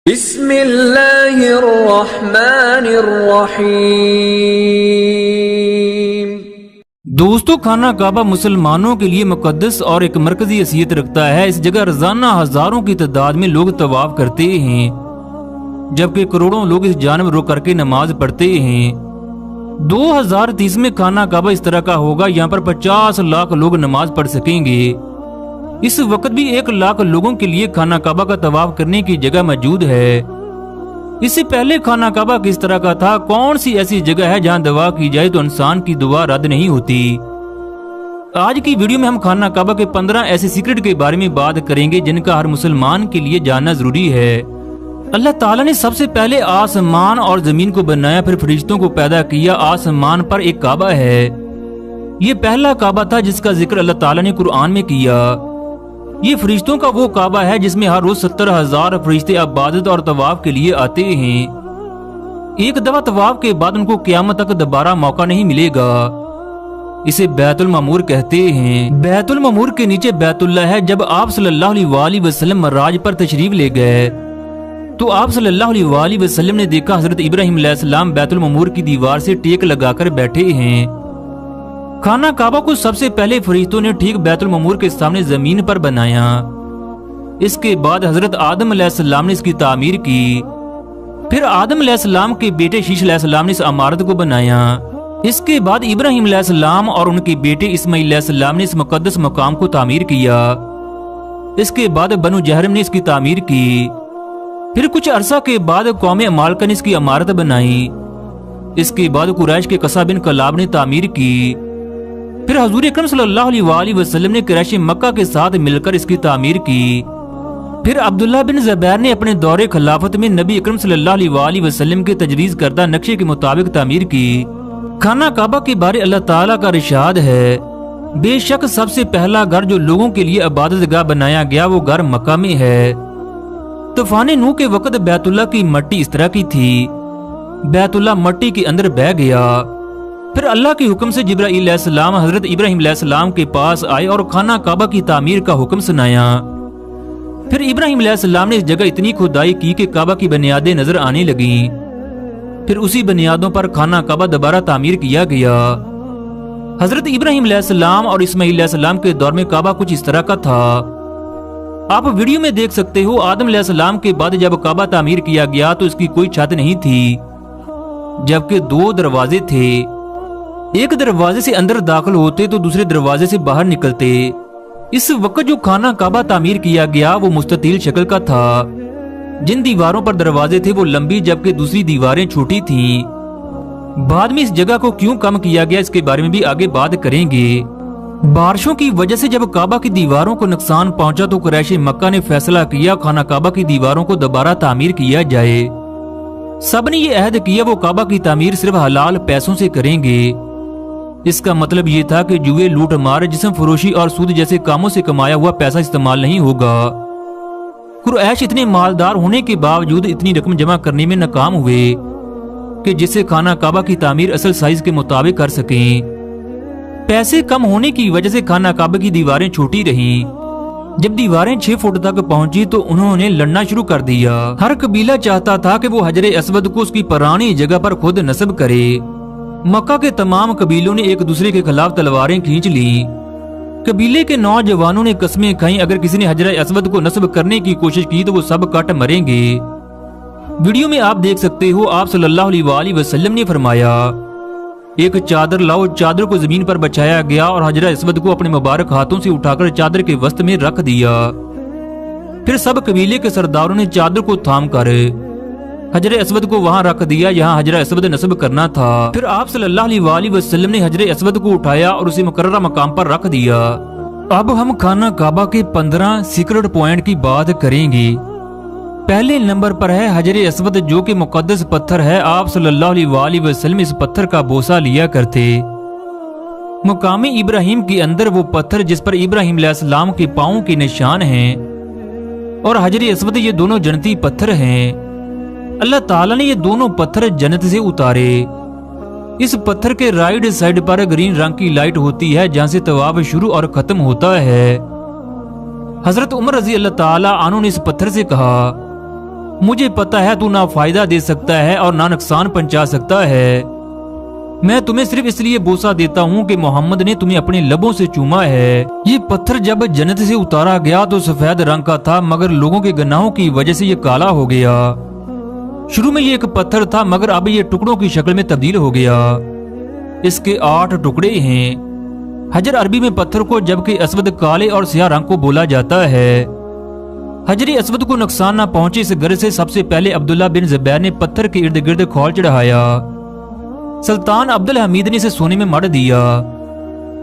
بسم اللہ الرحمن الرحیم۔ دوستو، خانہ کعبہ مسلمانوں کے لیے مقدس اور ایک مرکزی حیثیت رکھتا ہے۔ اس جگہ روزانہ ہزاروں کی تعداد میں لوگ طواف کرتے ہیں، جبکہ کروڑوں لوگ اس جانب رک کر کے نماز پڑھتے ہیں۔ 2030 میں خانہ کعبہ اس طرح کا ہوگا، یہاں پر 50 لاکھ لوگ نماز پڑھ سکیں گے۔ اس وقت بھی 1 لاکھ لوگوں کے لیے خانہ کعبہ کا طواف کرنے کی جگہ موجود ہے۔ اس سے پہلے خانہ کعبہ کس طرح کا تھا؟ کون سی ایسی جگہ ہے جہاں دعا کی جائے تو انسان کی دعا رد نہیں ہوتی؟ آج کی ویڈیو میں ہم خانہ کعبہ کے 15 ایسے سیکرٹ کے بارے میں بات کریں گے جن کا ہر مسلمان کے لیے جاننا ضروری ہے۔ اللہ تعالیٰ نے سب سے پہلے آسمان اور زمین کو بنایا، پھر فرشتوں کو پیدا کیا۔ آسمان پر ایک کعبہ ہے، یہ پہلا کعبہ تھا جس کا ذکر اللہ تعالیٰ نے قرآن میں کیا۔ یہ فرشتوں کا وہ کعبہ ہے جس میں ہر روز 70,000 فرشتے عبادت اور طواف کے لیے آتے ہیں۔ ایک دفعہ طواف کے بعد ان کو قیامت تک دوبارہ موقع نہیں ملے گا۔ اسے بیت المعمور کہتے ہیں۔ بیت المعمور کے نیچے بیت اللہ ہے۔ جب آپ صلی اللہ علیہ وسلم معراج پر تشریف لے گئے تو آپ صلی اللہ علیہ وسلم نے دیکھا حضرت ابراہیم علیہ السلام بیت المعمور کی دیوار سے ٹیک لگا کر بیٹھے ہیں۔ خانہ کعبہ کو سب سے پہلے فرشتوں نے ٹھیک بیت المعمور کے سامنے زمین پر بنایا۔ اس کے بعد حضرت آدم علیہ السلام نے اس کی تعمیر کی۔ پھر آدم علیہ السلام کے بیٹے شیش علیہ السلام نے اس عمارت کو بنایا۔ اس کے بعد ابراہیم علیہ السلام اور ان کے بیٹے اسماعیل علیہ السلام نے اس مقدس مقام کو تعمیر کیا۔ اس کے بعد بنو جہرم نے اس کی تعمیر کی۔ پھر کچھ عرصہ کے بعد قوم عمالقہ نے اس کی عمارت بنائی۔ اس کے بعد قریش کے قصہ بن کلاب نے تعمیر کی۔ پھر حضور اکرم صلی اللہ علیہ وسلم نے قریش مکہ کے ساتھ مل کر اس کی تعمیر کی۔ پھر عبداللہ بن زبیر نے اپنے دور خلافت میں نبی اکرم صلی اللہ علیہ وسلم کے تجویز کردہ نقشے کے مطابق تعمیر کی۔ خانہ کعبہ کے بارے اللہ تعالیٰ کا ارشاد ہے، بے شک سب سے پہلا گھر جو لوگوں کے لیے عبادت گاہ بنایا گیا وہ گھر مکہ میں ہے۔ طوفان نوح کے وقت بیت اللہ کی مٹی اس طرح کی تھی، بیت اللہ مٹی کے اندر بہہ گیا۔ پھر اللہ کے حکم سے جبرائیل علیہ السلام حضرت ابراہیم علیہ السلام کے پاس آئے اور خانہ کعبہ کی تعمیر کا حکم سنایا۔ پھر ابراہیم علیہ السلام نے اس جگہ اتنی کھدائی کی کہ کعبہ کی بنیادیں نظر آنے لگیں۔ پھر اسی بنیادوں پر خانہ کعبہ دوبارہ تعمیر کیا گیا۔ حضرت ابراہیم علیہ السلام اور اسماعیل علیہ السلام کے دور میں کعبہ کچھ اس طرح کا تھا، آپ ویڈیو میں دیکھ سکتے ہو۔ آدم علیہ السلام کے بعد جب کعبہ تعمیر کیا گیا تو اس کی کوئی چھت نہیں تھی، جبکہ 2 دروازے تھے۔ ایک دروازے سے اندر داخل ہوتے تو دوسرے دروازے سے باہر نکلتے۔ اس وقت جو خانہ کعبہ تعمیر کیا گیا وہ مستطیل شکل کا تھا۔ جن دیواروں پر دروازے تھے وہ لمبی جبکہ دوسری دیواریں چھوٹی تھیں۔ بعد میں اس جگہ کو کیوں کم کیا گیا اس کے بارے میں بھی آگے بات کریں گے۔ بارشوں کی وجہ سے جب کعبہ کی دیواروں کو نقصان پہنچا تو قریش مکہ نے فیصلہ کیا خانہ کعبہ کی دیواروں کو دوبارہ تعمیر کیا جائے۔ سب نے یہ عہد کیا وہ کعبہ کی تعمیر صرف حلال پیسوں سے کریں گے۔ اس کا مطلب یہ تھا کہ جوئے، لوٹ مار، جسم فروشی اور سود جیسے کاموں سے کمایا ہوا پیسہ استعمال نہیں ہوگا۔ قریش اتنے مالدار ہونے کے باوجود اتنی رقم جمع کرنے میں ناکام ہوئے کہ جس سے خانہ کعبہ کی تعمیر اصل سائز کے مطابق کر سکیں۔ پیسے کم ہونے کی وجہ سے خانہ کعبہ کی دیواریں چھوٹی رہیں۔ جب دیواریں 6 فٹ تک پہنچی تو انہوں نے لڑنا شروع کر دیا۔ ہر قبیلہ چاہتا تھا کہ وہ حجر اسود کو اس کی پرانی جگہ پر خود نصب کرے۔ مکہ کے تمام قبیلوں نے ایک دوسرے کے خلاف تلواریں کھینچ لیں۔ قبیلے کے نوجوانوں نے قسمیں کھائیں اگر کسی نے حجر اسود کو نصب کرنے کی کوشش کی تو وہ سب کٹ مریں گے۔ ویڈیو میں آپ دیکھ سکتے ہو آپ صلی اللہ علیہ وسلم نے فرمایا، ایک چادر لاؤ۔ چادر کو زمین پر بچھایا گیا اور حجر اسود کو اپنے مبارک ہاتھوں سے اٹھا کر چادر کے وسط میں رکھ دیا۔ پھر سب قبیلے کے سرداروں نے چادر کو تھام کر حجر اسود کو وہاں رکھ دیا جہاں حجر اسود نصب کرنا تھا۔ پھر آپ صلی اللہ علیہ وسلم نے حجر اسود کو اٹھایا اور اسے مقررہ مقام پر رکھ دیا۔ اب ہم خانہ کعبہ کے 15 سیکرٹ پوائنٹ کی بات کریں گے۔ پہلے نمبر پر ہے حجر اسود جو کہ مقدس پتھر ہے۔ آپ صلی اللہ علیہ وسلم اس پتھر کا بوسہ لیا کرتے۔ مقام ابراہیم کے اندر وہ پتھر جس پر ابراہیم علیہ السلام کے پاؤں کے نشان ہیں اور حجر اسود یہ دونوں جنتی پتھر ہیں۔ اللہ تعالیٰ نے یہ دونوں پتھر جنت سے اتارے۔ اس پتھر کے رائٹ سائڈ پر گرین رنگ کی لائٹ ہوتی ہے جہاں سے طواف شروع اور ختم ہوتا ہے۔ حضرت عمر رضی اللہ تعالیٰ عنہ نے اس پتھر سے کہا، مجھے پتا ہے تو نہ فائدہ دے سکتا ہے اور نہ نقصان پہنچا سکتا ہے، میں تمہیں صرف اس لیے بوسہ دیتا ہوں کہ محمد نے تمہیں اپنے لبوں سے چوما ہے۔ یہ پتھر جب جنت سے اتارا گیا تو سفید رنگ کا تھا، مگر لوگوں کے گناہوں کی وجہ سے یہ کالا ہو گیا۔ شروع میں یہ ایک پتھر تھا مگر اب یہ ٹکڑوں کی شکل میں تبدیل ہو گیا۔ اس کے 8 ٹکڑے ہیں۔ حجر عربی میں پتھر کو جبکہ اسود کالے اور سیاہ رنگ کو بولا جاتا ہے۔ حجر اسود کو نقصان نہ پہنچے اس غرض سے سب سے پہلے عبداللہ بن زبیر نے پتھر کے ارد گرد کھول چڑھایا۔ سلطان عبدالحمید نے اسے سونے میں مڑ دیا۔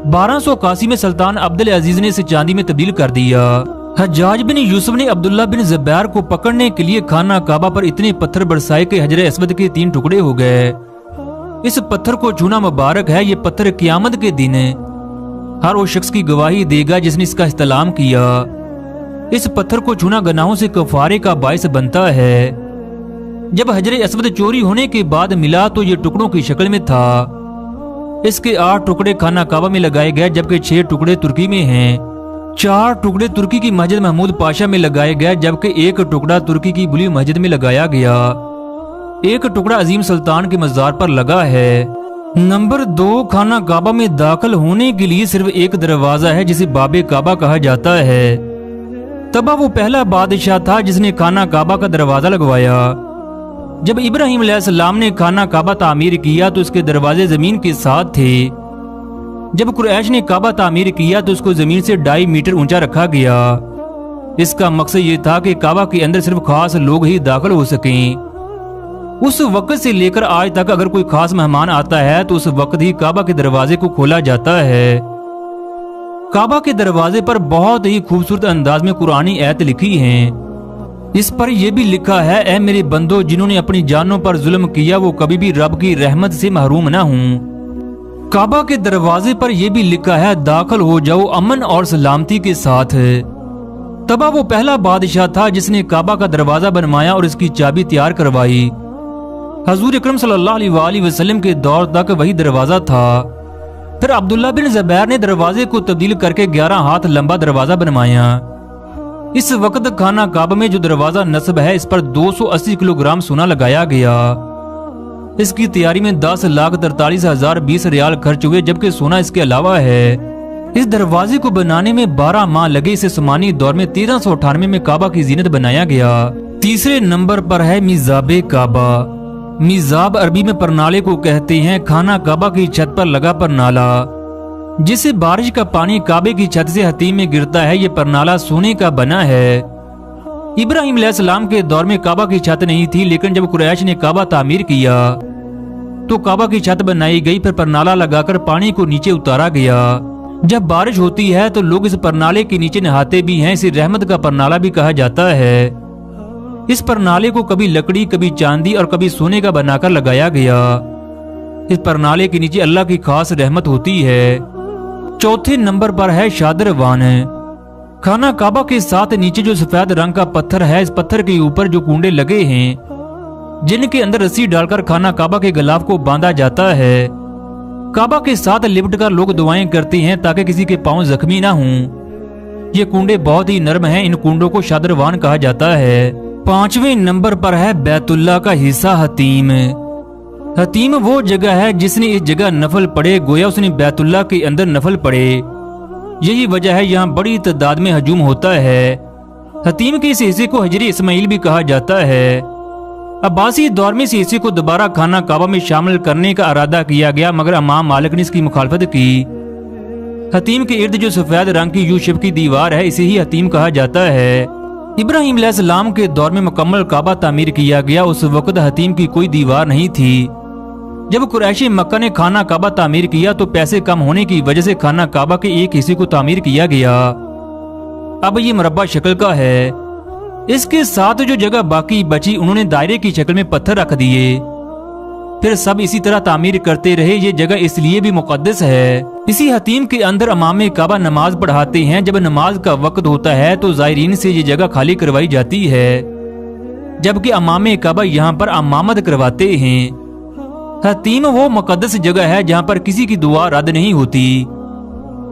1281 میں سلطان عبدالعزیز نے اسے چاندی میں تبدیل کر دیا۔ حجاج بن یوسف نے عبداللہ بن زبیر کو پکڑنے کے لیے خانہ کعبہ پر اتنے پتھر برسائے کہ حجر اسود کے 3 ٹکڑے ہو گئے۔ اس پتھر کو چھونا مبارک ہے۔ یہ پتھر قیامت کے دن ہر وہ شخص کی گواہی دے گا جس نے اس کا استعلام کیا۔ اس پتھر کو چھونا گناہوں سے کفارے کا باعث بنتا ہے۔ جب حجر اسود چوری ہونے کے بعد ملا تو یہ ٹکڑوں کی شکل میں تھا۔ اس کے 8 ٹکڑے خانہ کعبہ میں لگائے گئے جبکہ 6 ٹکڑے ترکی میں ہیں۔ 4 ٹکڑے ترکی کی مسجد محمود پاشا میں لگائے گئے جبکہ 1 ٹکڑا ترکی کی بلی مسجد میں لگایا گیا۔ 1 ٹکڑا عظیم سلطان کے مزار پر لگا ہے۔ نمبر 2، خانہ کعبہ میں داخل ہونے کے لیے صرف ایک دروازہ ہے جسے باب کعبہ کہا جاتا ہے۔ تبا وہ پہلا بادشاہ تھا جس نے خانہ کعبہ کا دروازہ لگوایا۔ جب ابراہیم علیہ السلام نے خانہ کعبہ تعمیر کیا تو اس کے دروازے زمین کے ساتھ تھے۔ جب قریش نے کعبہ تعمیر کیا تو اس کو زمین سے 2.5 میٹر اونچا رکھا گیا۔ اس کا مقصد یہ تھا کہ کعبہ کے اندر صرف خاص لوگ ہی داخل ہو سکیں۔ اس وقت سے لے کر آج تک اگر کوئی خاص مہمان آتا ہے تو اس وقت ہی کعبہ کے دروازے کو کھولا جاتا ہے۔ کعبہ کے دروازے پر بہت ہی خوبصورت انداز میں قرآنی آیت لکھی ہیں۔ اس پر یہ بھی لکھا ہے، اے میرے بندو جنہوں نے اپنی جانوں پر ظلم کیا وہ کبھی بھی رب کی رحمت سے محروم نہ ہوں۔ کعبہ کے دروازے پر یہ بھی لکھا ہے، داخل ہو جاؤ امن اور سلامتی کے ساتھ۔ تبا وہ پہلا بادشاہ تھا جس نے کعبہ کا دروازہ بنوایا اور اس کی چابی تیار کروائی۔ حضور اکرم صلی اللہ علیہ وآلہ وسلم کے دور تک وہی دروازہ تھا۔ پھر عبداللہ بن زبیر نے دروازے کو تبدیل کر کے 11 ہاتھ لمبا دروازہ بنوایا۔ اس وقت خانہ کعبہ میں جو دروازہ نصب ہے اس پر 280 کلو گرام سونا لگایا گیا۔ اس کی تیاری میں 10,43,020 ریال خرچ ہوئے جبکہ سونا اس کے علاوہ ہے۔ اس دروازے کو بنانے میں 12 ماہ لگے۔ اسے عثمانی دور میں 1398 میں کعبہ کی زینت بنایا گیا۔ تیسرے نمبر پر ہے میزاب کعبہ۔ میزاب عربی میں پرنالے کو کہتے ہیں۔ خانہ کعبہ کی چھت پر لگا پرنالا جسے بارش کا پانی کعبے کی چھت سے حتیم میں گرتا ہے، یہ پرنالا سونے کا بنا ہے۔ ابراہیم علیہ السلام کے دور میں کعبہ کی چھت نہیں تھی، لیکن جب قریش نے کعبہ تعمیر کیا تو کعبہ کی چھت بنائی گئی، پھر پرنالا لگا کر پانی کو نیچے اتارا گیا۔ جب بارش ہوتی ہے تو لوگ اس پرنالے کے نیچے نہاتے بھی ہیں، اسے رحمت کا پرنالا بھی کہا جاتا ہے۔ اس پرنالے کو کبھی لکڑی، کبھی چاندی اور کبھی سونے کا بنا کر لگایا گیا۔ اس پرنالے کے نیچے اللہ کی خاص رحمت ہوتی ہے۔ چوتھے نمبر پر ہے شادروان۔ خانہ کعبہ کے ساتھ نیچے جو سفید رنگ کا پتھر ہے، اس پتھر کے اوپر جو کنڈے لگے ہیں جن کے اندر رسی ڈال کر خانہ کعبہ کے غلاف کو باندھا جاتا ہے۔ کعبہ کے ساتھ لپٹ کر لوگ دعائیں کرتے ہیں تاکہ کسی کے پاؤں زخمی نہ ہوں۔ یہ کنڈے بہت ہی نرم ہیں، ان کنڈوں کو شادروان کہا جاتا ہے۔ 5ویں نمبر پر ہے بیت اللہ کا حصہ حتیم۔ حتیم وہ جگہ ہے جس نے اس جگہ نفل پڑے گویا اس نے بیت اللہ کے اندر نفل پڑے۔ یہی وجہ ہے یہاں بڑی تعداد میں ہجوم ہوتا ہے۔ حتیم کے اس حصے کو حجر اسماعیل بھی کہا جاتا ہے۔ عباسی دور میں اس حصے کو دوبارہ خانہ کعبہ میں شامل کرنے کا ارادہ کیا گیا مگر امام مالک نے اس کی مخالفت کی۔ حتیم کے ارد جو سفید رنگ کی یو شیپ کی دیوار ہے اسے ہی حتیم کہا جاتا ہے۔ ابراہیم علیہ السلام کے دور میں مکمل کعبہ تعمیر کیا گیا، اس وقت حتیم کی کوئی دیوار نہیں تھی۔ جب قریش مکہ نے خانہ کعبہ تعمیر کیا تو پیسے کم ہونے کی وجہ سے خانہ کعبہ کے ایک حصے کو تعمیر کیا گیا۔ اب یہ مربع شکل کا ہے۔ اس کے ساتھ جو جگہ باقی بچی انہوں نے دائرے کی شکل میں پتھر رکھ دیے۔ پھر سب اسی طرح تعمیر کرتے رہے۔ یہ جگہ اس لیے بھی مقدس ہے۔ اسی حتیم کے اندر امام کعبہ نماز پڑھاتے ہیں۔ جب نماز کا وقت ہوتا ہے تو زائرین سے یہ جگہ خالی کروائی جاتی ہے، جبکہ امام کعبہ یہاں پر امامت کرواتے ہیں۔ حتیم وہ مقدس جگہ ہے جہاں پر کسی کی دعا رد نہیں ہوتی،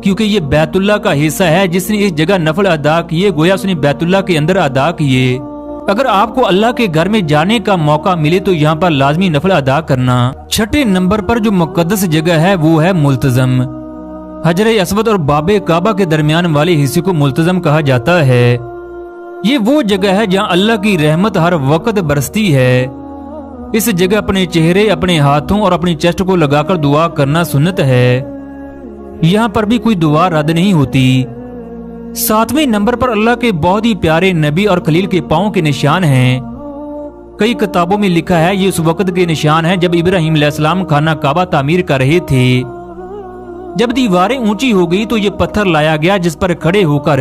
کیونکہ یہ بیت اللہ کا حصہ ہے۔ جس نے اس جگہ نفل ادا کیے گویا اس نے بیت اللہ کے اندر ادا کیے۔ اگر آپ کو اللہ کے گھر میں جانے کا موقع ملے تو یہاں پر لازمی نفل ادا کرنا۔ چھٹے نمبر پر جو مقدس جگہ ہے وہ ہے ملتزم۔ حجر اسود اور باب کعبہ کے درمیان والے حصے کو ملتزم کہا جاتا ہے۔ یہ وہ جگہ ہے جہاں اللہ کی رحمت ہر وقت برستی ہے۔ اس جگہ اپنے چہرے، اپنے ہاتھوں اور اپنی چیسٹ کو لگا کر دعا کرنا سنت ہے۔ یہاں پر بھی کوئی دعا رد نہیں ہوتی۔ 7ویں نمبر پر اللہ کے بہت ہی پیارے نبی اور خلیل کے پاؤں کے نشان ہیں۔ کئی کتابوں میں لکھا ہے یہ اس وقت کے نشان ہیں جب ابراہیم علیہ السلام خانہ کعبہ تعمیر کر رہے تھے۔ جب دیواریں اونچی ہو گئی تو یہ پتھر لایا گیا جس پر کھڑے ہو کر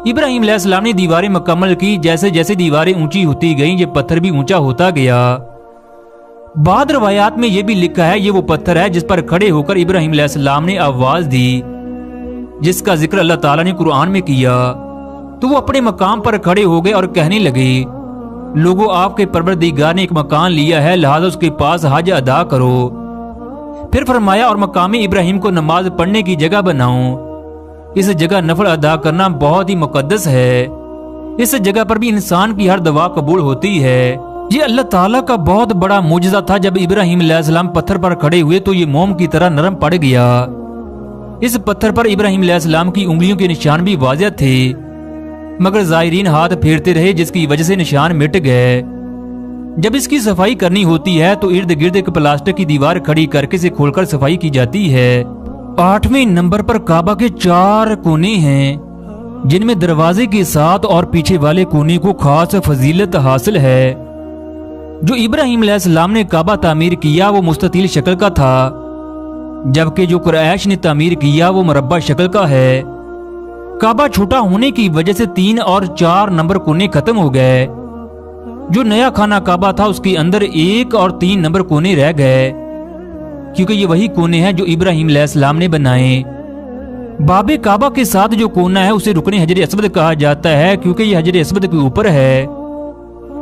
ابراہیم علیہ السلام نے دیواریں مکمل کی۔ جیسے جیسے دیواریں اونچی ہوتی گئیں یہ پتھر بھی اونچا ہوتا گیا۔ بعض روایات میں یہ بھی لکھا ہے یہ وہ پتھر ہے جس پر کھڑے ہو کر ابراہیم علیہ السلام نے آواز دی، جس کا ذکر اللہ تعالیٰ نے قرآن میں کیا۔ تو وہ اپنے مقام پر کھڑے ہو گئے اور کہنے لگے، لوگوں آپ کے پروردگار نے ایک مکان لیا ہے، لہذا اس کے پاس حج ادا کرو۔ پھر فرمایا اور مقام ابراہیم کو نماز پڑھنے کی جگہ بناؤ۔ اس جگہ نفل ادا کرنا بہت ہی مقدس ہے۔ اس جگہ پر بھی انسان کی ہر دعا قبول ہوتی ہے۔ یہ اللہ تعالیٰ کا بہت بڑا معجزہ تھا۔ جب ابراہیم علیہ السلام پتھر پر کھڑے ہوئے تو یہ موم کی طرح نرم پڑ گیا۔ اس پتھر پر ابراہیم علیہ السلام کی انگلیوں کے نشان بھی واضح تھے، مگر زائرین ہاتھ پھیرتے رہے جس کی وجہ سے نشان مٹ گئے۔ جب اس کی صفائی کرنی ہوتی ہے تو ارد گرد ایک پلاسٹک کی دیوار کھڑی کر کے اسے کھول کر صفائی کی جاتی ہے۔ 8ویں نمبر پر کعبہ کے 4 کونے ہیں جن میں دروازے کے ساتھ اور پیچھے والے کونے کو خاص فضیلت حاصل ہے۔ جو ابراہیم علیہ السلام نے کعبہ تعمیر کیا وہ مستطیل شکل کا تھا، جبکہ جو قریش نے تعمیر کیا وہ مربع شکل کا ہے۔ کعبہ چھوٹا ہونے کی وجہ سے 3 اور 4 نمبر کونے ختم ہو گئے۔ جو نیا خانہ کعبہ تھا اس کے اندر 1 اور 3 نمبر کونے رہ گئے، کیونکہ یہ وہی کونے ہیں جو ابراہیم علیہ السلام نے بنائے۔ باب کعبہ کے ساتھ جو کونا ہے اسے رکن حجر اسود کہا جاتا ہے، کیونکہ یہ حجر اسود کے اوپر ہے،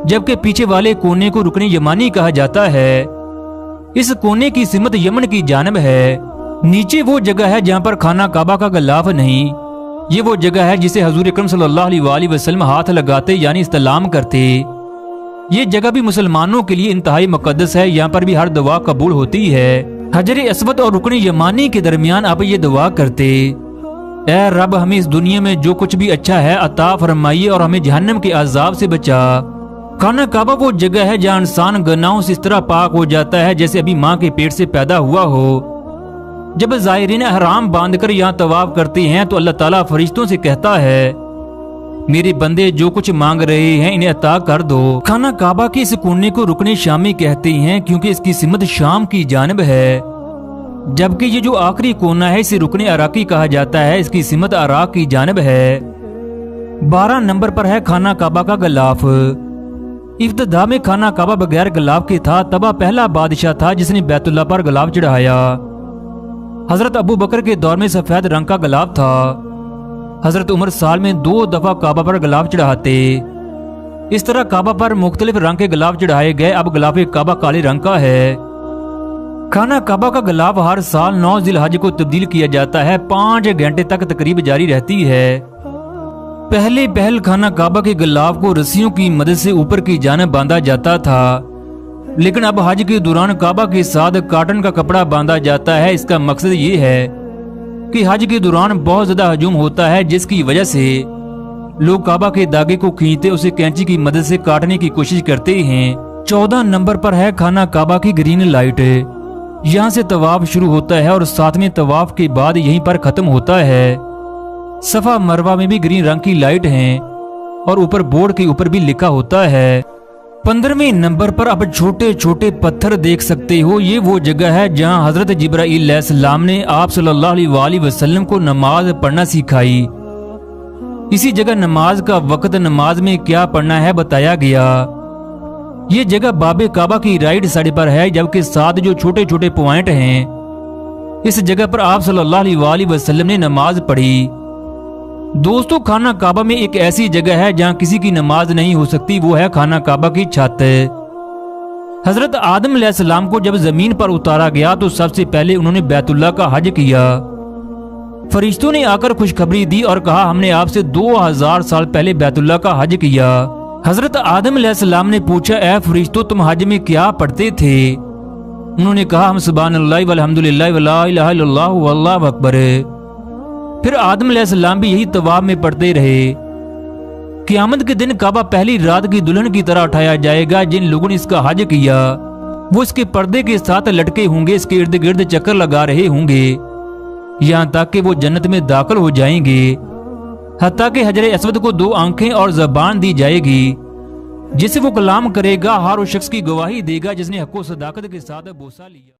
جبکہ پیچھے والے کونے کو رکن یمانی کہا جاتا ہے۔ اس کونے کی سمت یمن کی جانب ہے۔ نیچے وہ جگہ ہے جہاں پر خانہ کعبہ کا غلاف نہیں۔ یہ وہ جگہ ہے جسے حضور اکرم صلی اللہ علیہ وآلہ وسلم ہاتھ لگاتے یعنی استلام کرتے۔ یہ جگہ بھی مسلمانوں کے لیے انتہائی مقدس ہے، یہاں پر بھی ہر دعا قبول ہوتی ہے۔ حجر اسود اور رکن یمانی کے درمیان آپ یہ دعا کرتے، اے رب ہمیں اس دنیا میں جو کچھ بھی اچھا ہے عطا فرمائیے اور ہمیں جہنم کے عذاب سے بچا۔ خانہ کعبہ وہ جگہ ہے جہاں انسان گناہوں سے اس طرح پاک ہو جاتا ہے جیسے ابھی ماں کے پیٹ سے پیدا ہوا ہو۔ جب زائرین احرام باندھ کر یہاں طواف کرتے ہیں تو اللہ تعالیٰ فرشتوں سے کہتا ہے، میرے بندے جو کچھ مانگ رہے ہیں انہیں عطا کر دو۔ خانہ کعبہ کے اس کونے کو رکن شامی کہتے ہیں کیونکہ اس کی سمت شام کی جانب ہے، جبکہ یہ جو آخری کونا ہے اسے رکن عراقی کہا جاتا ہے، اس کی سمت عراق کی جانب ہے۔ 12 نمبر پر ہے خانہ کعبہ کا غلاف۔ ابتدا میں خانہ کعبہ بغیر غلاف کے تھا۔ تبا پہلا بادشاہ تھا جس نے بیت اللہ پر غلاف چڑھایا۔ حضرت ابو بکر کے دور میں سفید رنگ کا غلاف تھا۔ حضرت عمر سال میں 2 دفعہ کعبہ پر غلاف چڑھاتے۔ اس طرح کعبہ پر مختلف رنگ کے غلاف چڑھائے گئے۔ اب غلاف کعبہ کالے رنگ کا ہے۔ خانہ کعبہ کا غلاف ہر سال 9 ذی الحج کو تبدیل کیا جاتا ہے۔ 5 گھنٹے تک تقریب جاری رہتی ہے۔ پہل خانہ کعبہ کے غلاف کو رسیوں کی مدد سے اوپر کی جانب باندھا جاتا تھا، لیکن اب حج کے دوران کعبہ کے ساتھ کاٹن کا کپڑا باندھا جاتا ہے۔ اس کا مقصد یہ ہے کہ حج کے دوران بہت زیادہ ہجوم ہوتا ہے، جس کی وجہ سے لوگ کعبہ کے داغے کو کھینچتے اسے کینچی کی مدد سے کاٹنے کی کوشش کرتے ہیں۔ 14 نمبر پر ہے خانہ کعبہ کی گرین لائٹ۔ یہاں سے طواف شروع ہوتا ہے اور 7ویں طواف کے بعد یہیں پر ختم ہوتا ہے۔ صفا مروہ میں بھی گرین رنگ کی لائٹ ہیں اور اوپر بورڈ کے اوپر بھی لکھا ہوتا ہے۔ 15ویں نمبر پر آپ چھوٹے چھوٹے پتھر دیکھ سکتے ہو۔ یہ وہ جگہ ہے جہاں حضرت جبرائیل علیہ السلام نے آپ صلی اللہ علیہ وآلہ وسلم کو نماز پڑھنا سکھائی۔ اسی جگہ نماز کا وقت، نماز میں کیا پڑھنا ہے بتایا گیا۔ یہ جگہ باب کعبہ کی رائٹ سائڈ پر ہے، جبکہ 7 جو چھوٹے چھوٹے پوائنٹ ہیں اس جگہ پر آپ صلی اللہ علیہ وآلہ وسلم نے نماز پڑھی۔ دوستو، خانہ کعبہ میں ایک ایسی جگہ ہے جہاں کسی کی نماز نہیں ہو سکتی، وہ ہے خانہ کعبہ کی چھت۔ حضرت آدم علیہ السلام کو جب زمین پر اتارا گیا تو سب سے پہلے انہوں نے بیت اللہ کا حج کیا۔ فرشتوں نے آ کر خوشخبری دی اور کہا ہم نے آپ سے 2000 سال پہلے بیت اللہ کا حج کیا۔ حضرت آدم علیہ السلام نے پوچھا اے فرشتوں تم حج میں کیا پڑھتے تھے؟ انہوں نے کہا ہم سبحان اللہ والحمدللہ ولا الہ الا اللہ واللہ اکبر۔ پھر آدم علیہ السلام بھی یہی طواف میں پڑھتے رہے۔ قیامت کے دن کعبہ پہلی رات کی دلہن کی طرح اٹھایا جائے گا۔ جن لوگوں نے اس کا حج کیا وہ اس کے پردے کے ساتھ لٹکے ہوں گے، اس کے ارد گرد چکر لگا رہے ہوں گے یہاں تک کہ وہ جنت میں داخل ہو جائیں گے، حتیٰ کہ حجر اسود کو 2 آنکھیں اور زبان دی جائے گی جس سے وہ کلام کرے گا۔ ہر اس شخص کی گواہی دے گا جس نے حق و صداقت کے ساتھ بوسہ لیا۔